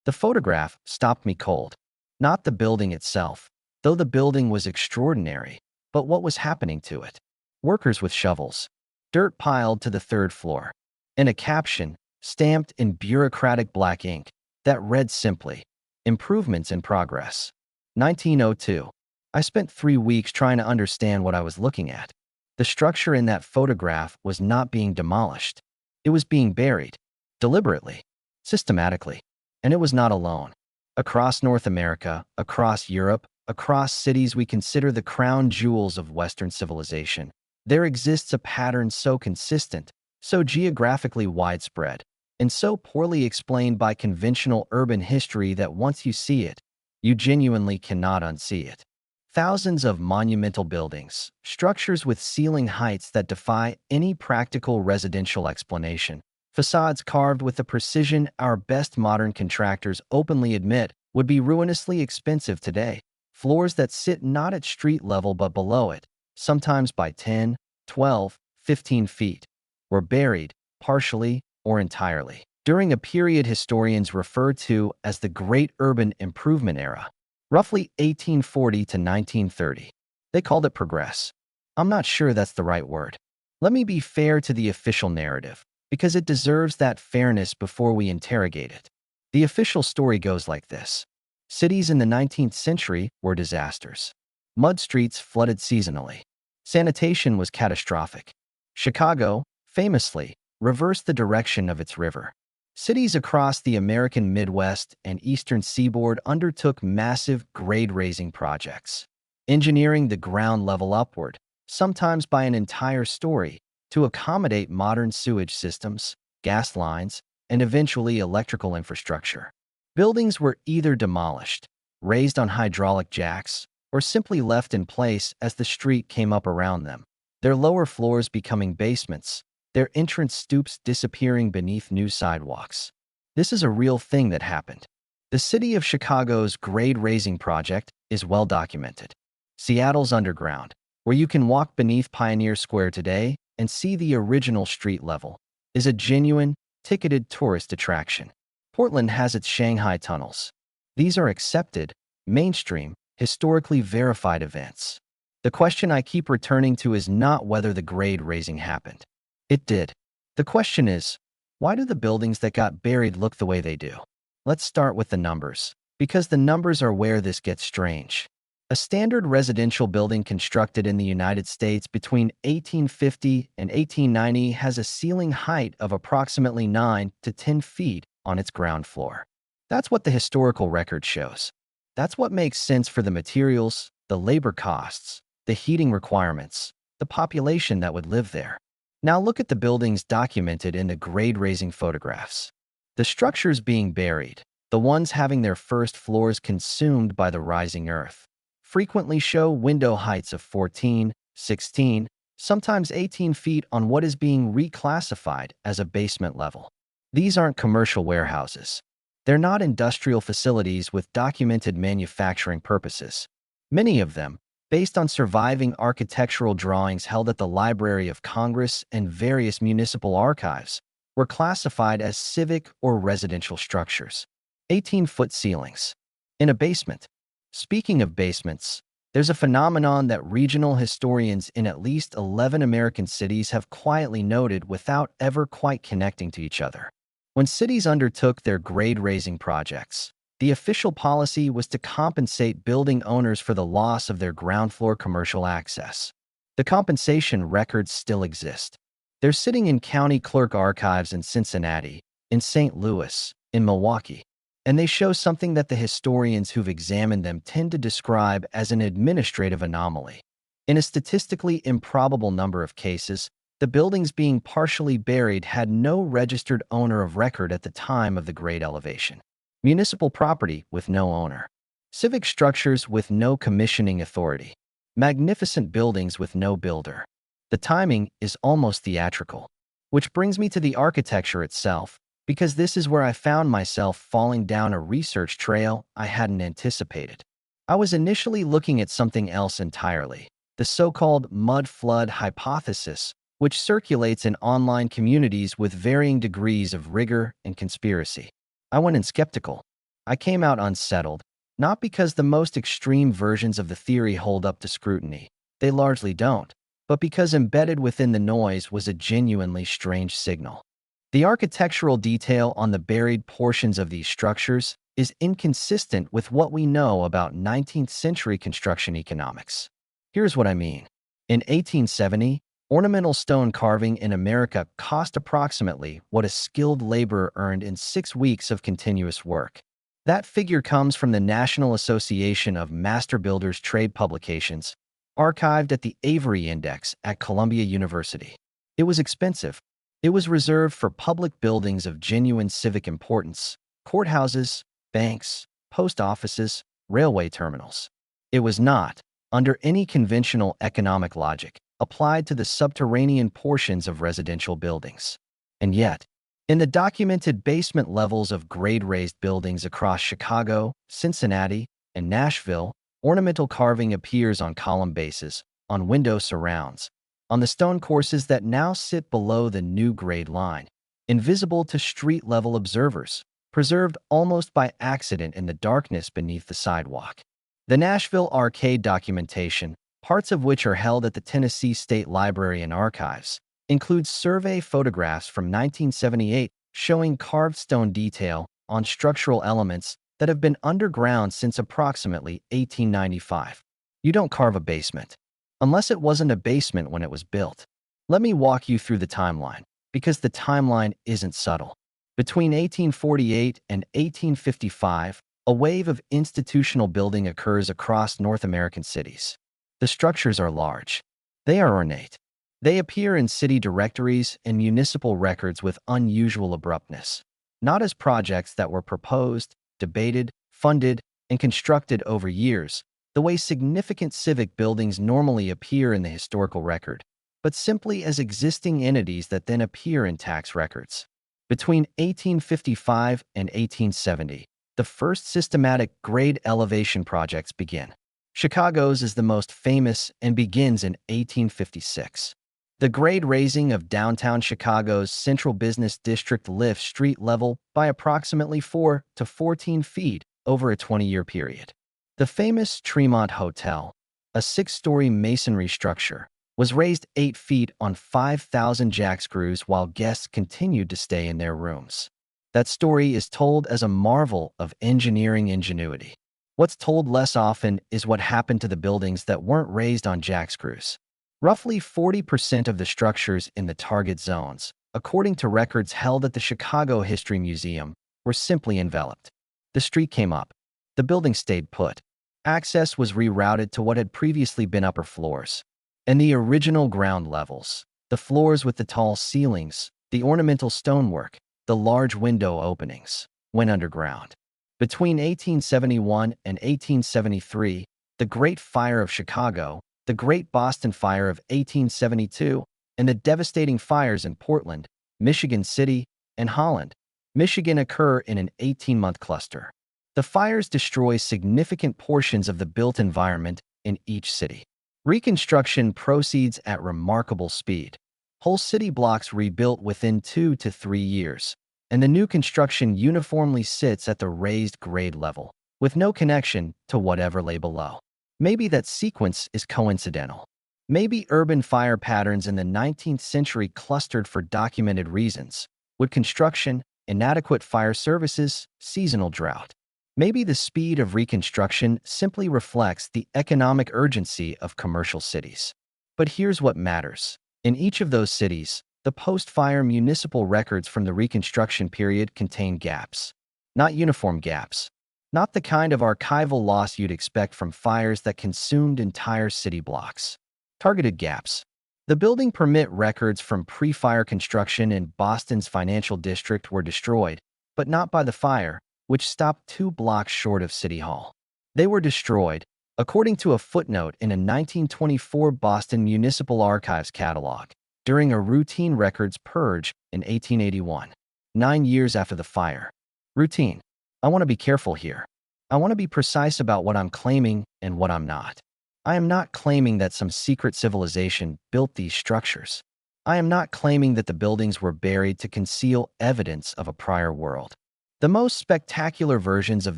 The photograph stopped me cold. Not the building itself, though the building was extraordinary, but what was happening to it. Workers with shovels. Dirt piled to the third floor. And a caption, stamped in bureaucratic black ink, that read simply, "Improvements in progress." 1902. I spent 3 weeks trying to understand what I was looking at. The structure in that photograph was not being demolished. It was being buried, deliberately, systematically. And it was not alone. Across North America, across Europe, across cities we consider the crown jewels of Western civilization, there exists a pattern so consistent, so geographically widespread, and so poorly explained by conventional urban history that once you see it, you genuinely cannot unsee it. Thousands of monumental buildings, structures with ceiling heights that defy any practical residential explanation, facades carved with a precision our best modern contractors openly admit would be ruinously expensive today, floors that sit not at street level but below it, sometimes by 10, 12, 15 feet, were buried, partially or entirely, during a period historians refer to as the Great Urban Improvement Era, roughly 1840 to 1930. They called it progress. I'm not sure that's the right word. Let me be fair to the official narrative, because it deserves that fairness before we interrogate it. The official story goes like this. Cities in the 19th century were disasters. Mud streets flooded seasonally. Sanitation was catastrophic. Chicago, famously, reversed the direction of its river. Cities across the American Midwest and Eastern Seaboard undertook massive grade-raising projects, engineering the ground level upward, sometimes by an entire story, to accommodate modern sewage systems, gas lines, and eventually electrical infrastructure. Buildings were either demolished, raised on hydraulic jacks, or simply left in place as the street came up around them, their lower floors becoming basements, their entrance stoops disappearing beneath new sidewalks. This is a real thing that happened. The city of Chicago's grade-raising project is well documented. Seattle's Underground, where you can walk beneath Pioneer Square today and see the original street level, is a genuine, ticketed tourist attraction. Portland has its Shanghai tunnels. These are accepted, mainstream, historically verified events. The question I keep returning to is not whether the grade raising happened. It did. The question is, why do the buildings that got buried look the way they do? Let's start with the numbers, because the numbers are where this gets strange. A standard residential building constructed in the United States between 1850 and 1890 has a ceiling height of approximately 9 to 10 feet on its ground floor. That's what the historical record shows. That's what makes sense for the materials, the labor costs, the heating requirements, the population that would live there. Now look at the buildings documented in the grade-raising photographs. The structures being buried, the ones having their first floors consumed by the rising earth, frequently show window heights of 14, 16, sometimes 18 feet on what is being reclassified as a basement level. These aren't commercial warehouses. They're not industrial facilities with documented manufacturing purposes. Many of them, based on surviving architectural drawings held at the Library of Congress and various municipal archives, were classified as civic or residential structures. 18-foot ceilings. In a basement. Speaking of basements, there's a phenomenon that regional historians in at least 11 American cities have quietly noted without ever quite connecting to each other. When cities undertook their grade-raising projects, the official policy was to compensate building owners for the loss of their ground floor commercial access. The compensation records still exist. They're sitting in county clerk archives in Cincinnati, in St. Louis, in Milwaukee, and they show something that the historians who've examined them tend to describe as an administrative anomaly. In a statistically improbable number of cases, the buildings being partially buried had no registered owner of record at the time of the grade elevation. Municipal property with no owner. Civic structures with no commissioning authority. Magnificent buildings with no builder. The timing is almost theatrical. Which brings me to the architecture itself, because this is where I found myself falling down a research trail I hadn't anticipated. I was initially looking at something else entirely, the so-called mud flood hypothesis, which circulates in online communities with varying degrees of rigor and conspiracy. I went in skeptical. I came out unsettled, not because the most extreme versions of the theory hold up to scrutiny. They largely don't, but because embedded within the noise was a genuinely strange signal. The architectural detail on the buried portions of these structures is inconsistent with what we know about 19th century construction economics. Here's what I mean. In 1870, ornamental stone carving in America cost approximately what a skilled laborer earned in 6 weeks of continuous work. That figure comes from the National Association of Master Builders Trade Publications, archived at the Avery Index at Columbia University. It was expensive. It was reserved for public buildings of genuine civic importance, courthouses, banks, post offices, railway terminals. It was not, under any conventional economic logic, applied to the subterranean portions of residential buildings. And yet, in the documented basement levels of grade-raised buildings across Chicago, Cincinnati, and Nashville, ornamental carving appears on column bases, on window surrounds, on the stone courses that now sit below the new grade line, invisible to street-level observers, preserved almost by accident in the darkness beneath the sidewalk. The Nashville Arcade documentation, parts of which are held at the Tennessee State Library and Archives, includes survey photographs from 1978 showing carved stone detail on structural elements that have been underground since approximately 1895. You don't carve a basement, unless it wasn't a basement when it was built. Let me walk you through the timeline, because the timeline isn't subtle. Between 1848 and 1855, a wave of institutional building occurs across North American cities. The structures are large. They are ornate. They appear in city directories and municipal records with unusual abruptness, not as projects that were proposed, debated, funded, and constructed over years, the way significant civic buildings normally appear in the historical record, but simply as existing entities that then appear in tax records. Between 1855 and 1870, the first systematic grade elevation projects begin. Chicago's is the most famous and begins in 1856. The grade raising of downtown Chicago's central business district lifts street level by approximately 4 to 14 feet over a 20-year period. The famous Tremont Hotel, a 6-story masonry structure, was raised 8 feet on 5,000 jack screws while guests continued to stay in their rooms. That story is told as a marvel of engineering ingenuity. What's told less often is what happened to the buildings that weren't raised on jack screws. Roughly 40% of the structures in the target zones, according to records held at the Chicago History Museum, were simply enveloped. The street came up. The building stayed put. Access was rerouted to what had previously been upper floors. And the original ground levels, the floors with the tall ceilings, the ornamental stonework, the large window openings, went underground. Between 1871 and 1873, the Great Fire of Chicago, the Great Boston Fire of 1872, and the devastating fires in Portland, Michigan City, and Holland, Michigan occur in an 18-month cluster. The fires destroy significant portions of the built environment in each city. Reconstruction proceeds at remarkable speed. Whole city blocks rebuilt within 2 to 3 years, and the new construction uniformly sits at the raised grade level, with no connection to whatever lay below. Maybe that sequence is coincidental. Maybe urban fire patterns in the 19th century clustered for documented reasons: wood construction, inadequate fire services, seasonal drought. Maybe the speed of reconstruction simply reflects the economic urgency of commercial cities. But here's what matters. In each of those cities, the post-fire municipal records from the Reconstruction period contain gaps. Not uniform gaps. Not the kind of archival loss you'd expect from fires that consumed entire city blocks. Targeted gaps. The building permit records from pre-fire construction in Boston's financial district were destroyed, but not by the fire, which stopped 2 blocks short of City Hall. They were destroyed, according to a footnote in a 1924 Boston Municipal Archives catalog, during a routine records purge in 1881, 9 years after the fire. Routine. I want to be careful here. I want to be precise about what I'm claiming and what I'm not. I am not claiming that some secret civilization built these structures. I am not claiming that the buildings were buried to conceal evidence of a prior world. The most spectacular versions of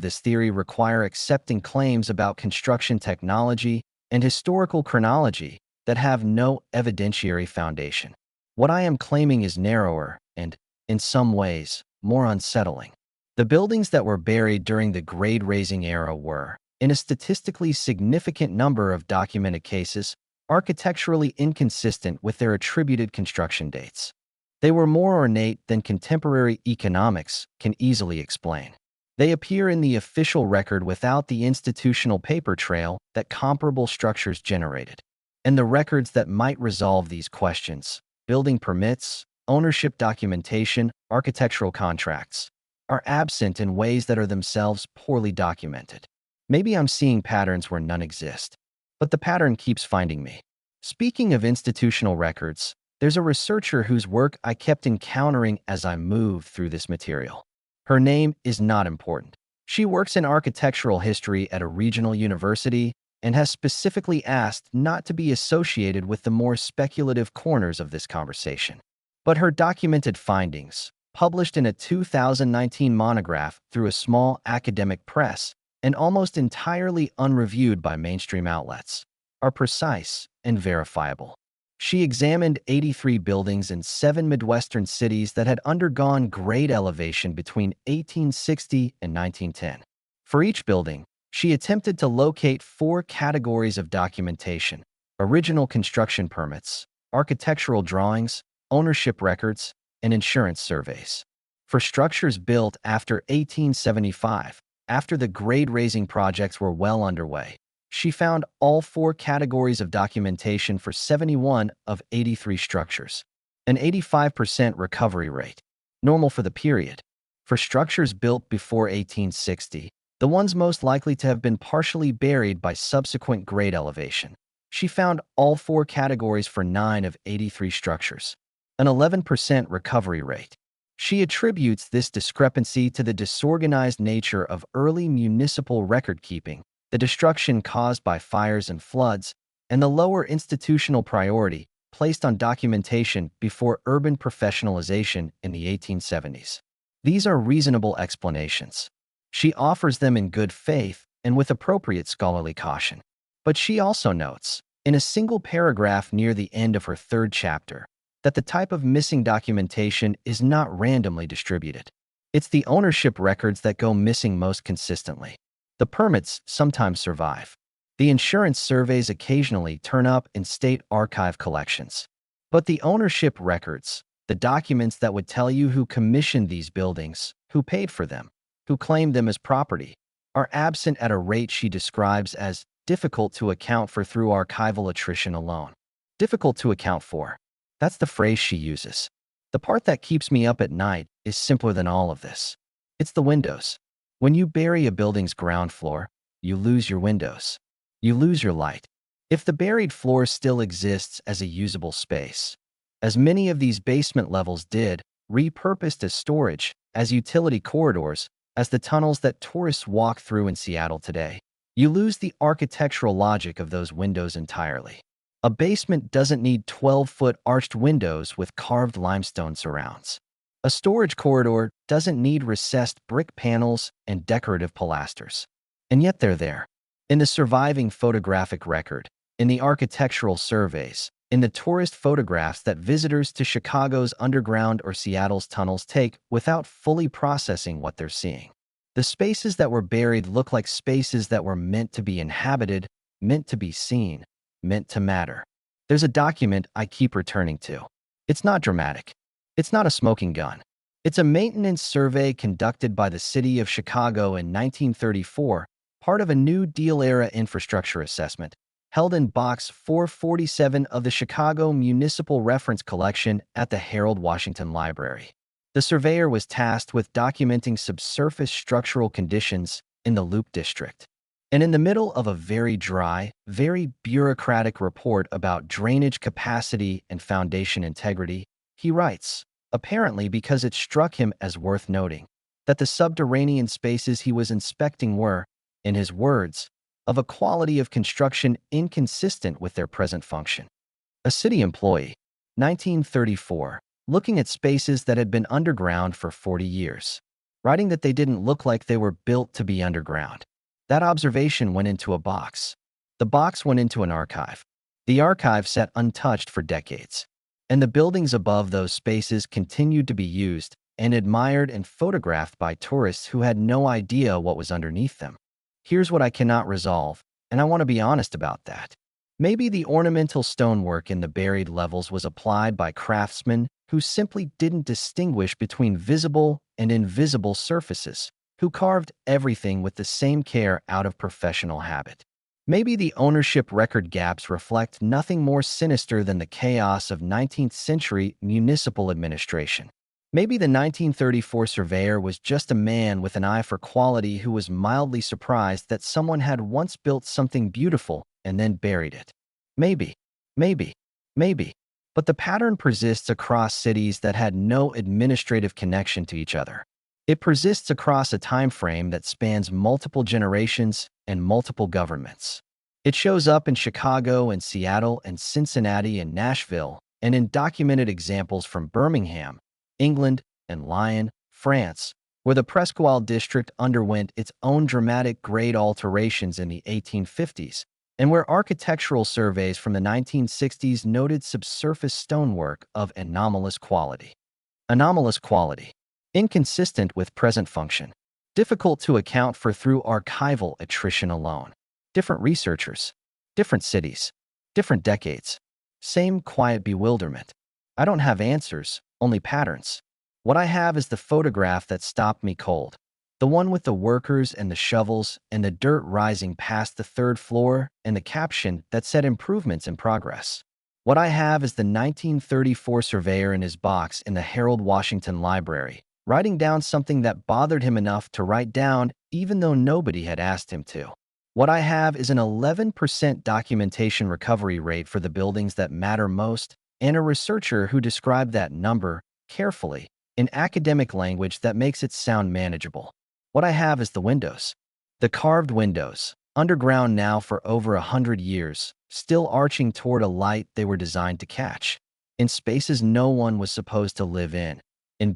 this theory require accepting claims about construction technology and historical chronology that have no evidentiary foundation. What I am claiming is narrower and, in some ways, more unsettling. The buildings that were buried during the grade-raising era were, in a statistically significant number of documented cases, architecturally inconsistent with their attributed construction dates. They were more ornate than contemporary economics can easily explain. They appear in the official record without the institutional paper trail that comparable structures generated. And the records that might resolve these questions, building permits, ownership documentation, architectural contracts, are absent in ways that are themselves poorly documented. Maybe I'm seeing patterns where none exist, but the pattern keeps finding me. Speaking of institutional records, there's a researcher whose work I kept encountering as I moved through this material. Her name is not important. She works in architectural history at a regional university and has specifically asked not to be associated with the more speculative corners of this conversation. But her documented findings, published in a 2019 monograph through a small academic press and almost entirely unreviewed by mainstream outlets, are precise and verifiable. She examined 83 buildings in 7 Midwestern cities that had undergone grade elevation between 1860 and 1910. For each building, she attempted to locate 4 categories of documentation: original construction permits, architectural drawings, ownership records, and insurance surveys. For structures built after 1875, after the grade-raising projects were well underway, she found all 4 categories of documentation for 71 of 83 structures, an 85% recovery rate, normal for the period. For structures built before 1860, the ones most likely to have been partially buried by subsequent grade elevation, she found all 4 categories for 9 of 83 structures, an 11% recovery rate. She attributes this discrepancy to the disorganized nature of early municipal record-keeping, the destruction caused by fires and floods, and the lower institutional priority placed on documentation before urban professionalization in the 1870s. These are reasonable explanations. She offers them in good faith and with appropriate scholarly caution. But she also notes, in a single paragraph near the end of her 3rd chapter, that the type of missing documentation is not randomly distributed. It's the ownership records that go missing most consistently. The permits sometimes survive. The insurance surveys occasionally turn up in state archive collections. But the ownership records, the documents that would tell you who commissioned these buildings, who paid for them, who claimed them as property, are absent at a rate she describes as difficult to account for through archival attrition alone. Difficult to account for. That's the phrase she uses. The part that keeps me up at night is simpler than all of this. It's the windows. When you bury a building's ground floor, you lose your windows. You lose your light. If the buried floor still exists as a usable space, as many of these basement levels did, repurposed as storage, as utility corridors, as the tunnels that tourists walk through in Seattle today, you lose the architectural logic of those windows entirely. A basement doesn't need 12-foot arched windows with carved limestone surrounds. A storage corridor doesn't need recessed brick panels and decorative pilasters. And yet they're there. In the surviving photographic record, in the architectural surveys, in the tourist photographs that visitors to Chicago's underground or Seattle's tunnels take without fully processing what they're seeing. The spaces that were buried look like spaces that were meant to be inhabited, meant to be seen, meant to matter. There's a document I keep returning to. It's not dramatic. It's not a smoking gun. It's a maintenance survey conducted by the city of Chicago in 1934, part of a New Deal-era infrastructure assessment, held in Box 447 of the Chicago Municipal Reference Collection at the Harold Washington Library. The surveyor was tasked with documenting subsurface structural conditions in the Loop District. And in the middle of a very dry, very bureaucratic report about drainage capacity and foundation integrity, he writes, apparently because it struck him as worth noting, that the subterranean spaces he was inspecting were, in his words, of a quality of construction inconsistent with their present function. A city employee, 1934, looking at spaces that had been underground for 40 years. writing that they didn't look like they were built to be underground. That observation went into a box. The box went into an archive. The archive sat untouched for decades. And the buildings above those spaces continued to be used and admired and photographed by tourists who had no idea what was underneath them. Here's what I cannot resolve, and I want to be honest about that. Maybe the ornamental stonework in the buried levels was applied by craftsmen who simply didn't distinguish between visible and invisible surfaces, who carved everything with the same care out of professional habit. Maybe the ownership record gaps reflect nothing more sinister than the chaos of 19th century municipal administration. Maybe the 1934 surveyor was just a man with an eye for quality who was mildly surprised that someone had once built something beautiful and then buried it. Maybe, maybe, maybe. But the pattern persists across cities that had no administrative connection to each other. It persists across a time frame that spans multiple generations and multiple governments. It shows up in Chicago and Seattle and Cincinnati and Nashville, and in documented examples from Birmingham, England, and Lyon, France, where the Presqu'île district underwent its own dramatic grade alterations in the 1850s, and where architectural surveys from the 1960s noted subsurface stonework of anomalous quality. Anomalous quality. Inconsistent with present function. Difficult to account for through archival attrition alone. Different researchers. Different cities. Different decades. Same quiet bewilderment. I don't have answers, only patterns. What I have is the photograph that stopped me cold. The one with the workers and the shovels and the dirt rising past the third floor and the caption that said improvements in progress. What I have is the 1934 surveyor in his box in the Harold Washington Library, writing down something that bothered him enough to write down even though nobody had asked him to. What I have is an 11% documentation recovery rate for the buildings that matter most, and a researcher who described that number carefully in academic language that makes it sound manageable. What I have is the windows. The carved windows, underground now for over 100 years, still arching toward a light they were designed to catch. In spaces no one was supposed to live in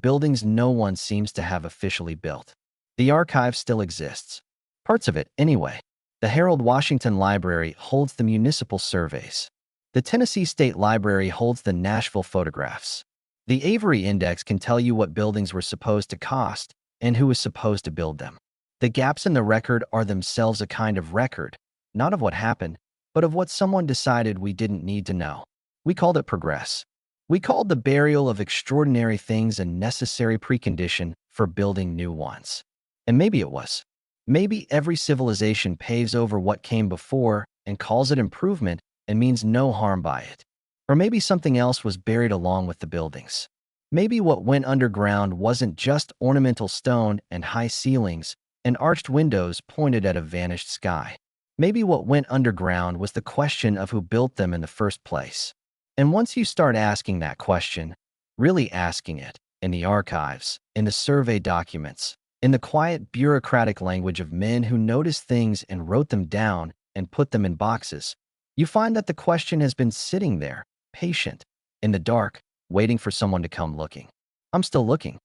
buildings no one seems to have officially built. The archive still exists. Parts of it, anyway. The Harold Washington Library holds the municipal surveys. The Tennessee State Library holds the Nashville photographs. The Avery Index can tell you what buildings were supposed to cost and who was supposed to build them. The gaps in the record are themselves a kind of record, not of what happened, but of what someone decided we didn't need to know. We called it progress. We called the burial of extraordinary things a necessary precondition for building new ones. And maybe it was. Maybe every civilization paves over what came before and calls it improvement and means no harm by it. Or maybe something else was buried along with the buildings. Maybe what went underground wasn't just ornamental stone and high ceilings and arched windows pointed at a vanished sky. Maybe what went underground was the question of who built them in the first place. And once you start asking that question, really asking it, in the archives, in the survey documents, in the quiet bureaucratic language of men who noticed things and wrote them down and put them in boxes, you find that the question has been sitting there, patient, in the dark, waiting for someone to come looking. I'm still looking.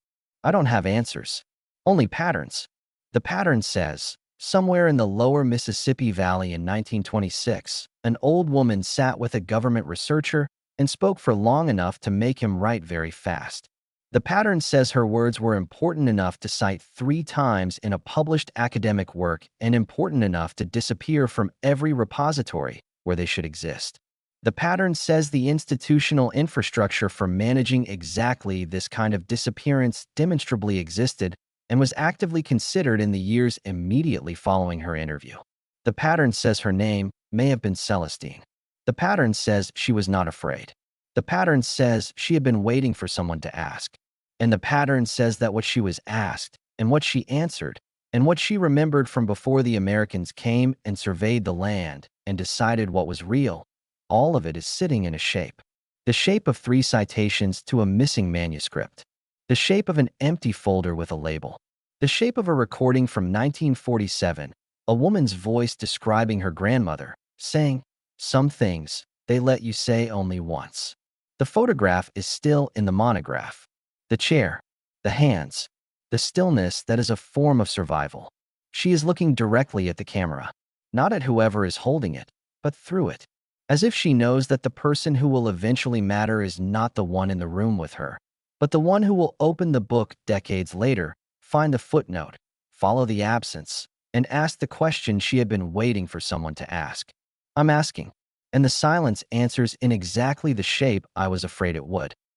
I don't have answers, only patterns. The pattern says, somewhere in the lower Mississippi Valley in 1926, an old woman sat with a government researcher and spoke for long enough to make him write very fast. The pattern says her words were important enough to cite 3 times in a published academic work and important enough to disappear from every repository where they should exist. The pattern says the institutional infrastructure for managing exactly this kind of disappearance demonstrably existed and was actively considered in the years immediately following her interview. The pattern says her name may have been Celestine. The pattern says she was not afraid. The pattern says she had been waiting for someone to ask. And the pattern says that what she was asked, and what she answered, and what she remembered from before the Americans came and surveyed the land and decided what was real, all of it is sitting in a shape. The shape of 3 citations to a missing manuscript. The shape of an empty folder with a label. The shape of a recording from 1947, a woman's voice describing her grandmother, saying, "Some things, they let you say only once." The photograph is still in the monograph. The chair, the hands, the stillness that is a form of survival. She is looking directly at the camera, not at whoever is holding it, but through it, as if she knows that the person who will eventually matter is not the one in the room with her, but the one who will open the book decades later, find the footnote, follow the absence, and ask the question she had been waiting for someone to ask. I'm asking. And the silence answers in exactly the shape I was afraid it would.